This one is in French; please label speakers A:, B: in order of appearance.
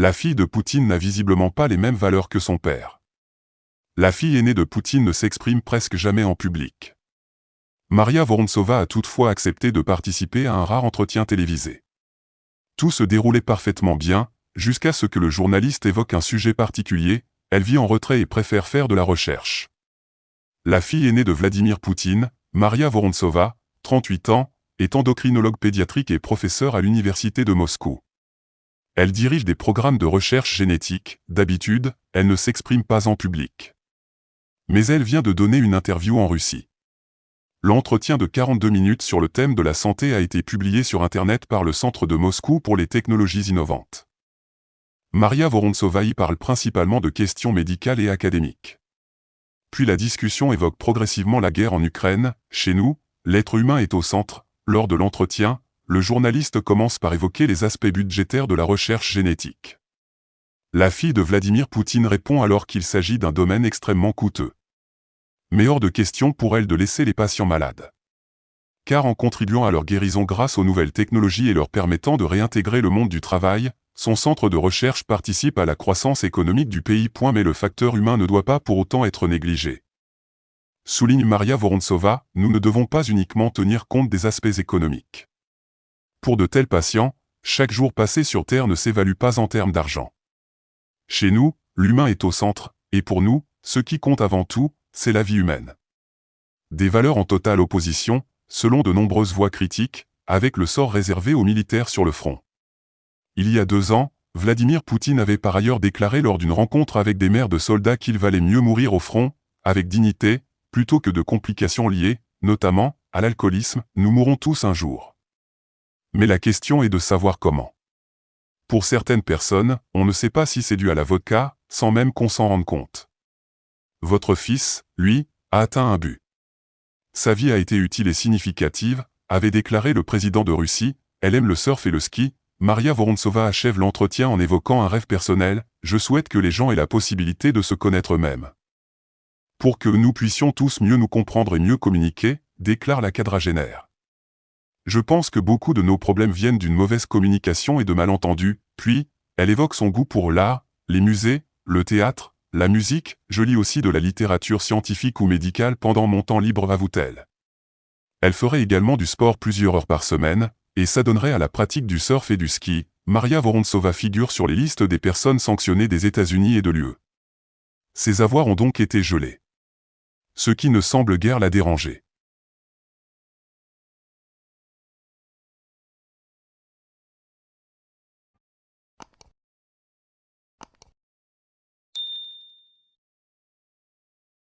A: La fille de Poutine n'a visiblement pas les mêmes valeurs que son père. La fille aînée de Poutine ne s'exprime presque jamais en public. Maria Vorontsova a toutefois accepté de participer à un rare entretien télévisé. Tout se déroulait parfaitement bien, jusqu'à ce que le journaliste évoque un sujet particulier. Elle vit en retrait et préfère faire de la recherche. La fille aînée de Vladimir Poutine, Maria Vorontsova, 38 ans, est endocrinologue pédiatrique et professeure à l'université de Moscou. Elle dirige des programmes de recherche génétique. D'habitude, elle ne s'exprime pas en public. Mais elle vient de donner une interview en Russie. L'entretien de 42 minutes sur le thème de la santé a été publié sur Internet par le Centre de Moscou pour les technologies innovantes. Maria Vorontsova y parle principalement de questions médicales et académiques. Puis la discussion évoque progressivement la guerre en Ukraine. Chez nous, l'être humain est au centre. Lors de l'entretien, le journaliste commence par évoquer les aspects budgétaires de la recherche génétique. La fille de Vladimir Poutine répond alors qu'il s'agit d'un domaine extrêmement coûteux. Mais hors de question pour elle de laisser les patients malades. Car en contribuant à leur guérison grâce aux nouvelles technologies et leur permettant de réintégrer le monde du travail, son centre de recherche participe à la croissance économique du pays. Mais le facteur humain ne doit pas pour autant être négligé. Souligne Maria Vorontsova, nous ne devons pas uniquement tenir compte des aspects économiques. Pour de tels patients, chaque jour passé sur Terre ne s'évalue pas en termes d'argent. Chez nous, l'humain est au centre, et pour nous, ce qui compte avant tout, c'est la vie humaine. Des valeurs en totale opposition, selon de nombreuses voix critiques, avec le sort réservé aux militaires sur le front. Il y a 2 ans, Vladimir Poutine avait par ailleurs déclaré lors d'une rencontre avec des mères de soldats qu'il valait mieux mourir au front, avec dignité, plutôt que de complications liées, notamment, à l'alcoolisme. Nous mourrons tous un jour. Mais la question est de savoir comment. Pour certaines personnes, on ne sait pas si c'est dû à la vodka, sans même qu'on s'en rende compte. Votre fils, lui, a atteint un but. Sa vie a été utile et significative, avait déclaré le président de Russie. Elle aime le surf et le ski. Maria Vorontsova achève l'entretien en évoquant un rêve personnel. Je souhaite que les gens aient la possibilité de se connaître eux-mêmes. Pour que nous puissions tous mieux nous comprendre et mieux communiquer, déclare la quadragénaire. Je pense que beaucoup de nos problèmes viennent d'une mauvaise communication et de malentendus. Puis, elle évoque son goût pour l'art, les musées, le théâtre, la musique. Je lis aussi de la littérature scientifique ou médicale pendant mon temps libre, avoue-t-elle. Elle ferait également du sport plusieurs heures par semaine, et s'adonnerait à la pratique du surf et du ski. Maria Vorontsova figure sur les listes des personnes sanctionnées des États-Unis et de l'UE. Ses avoirs ont donc été gelés. Ce qui ne semble guère la déranger.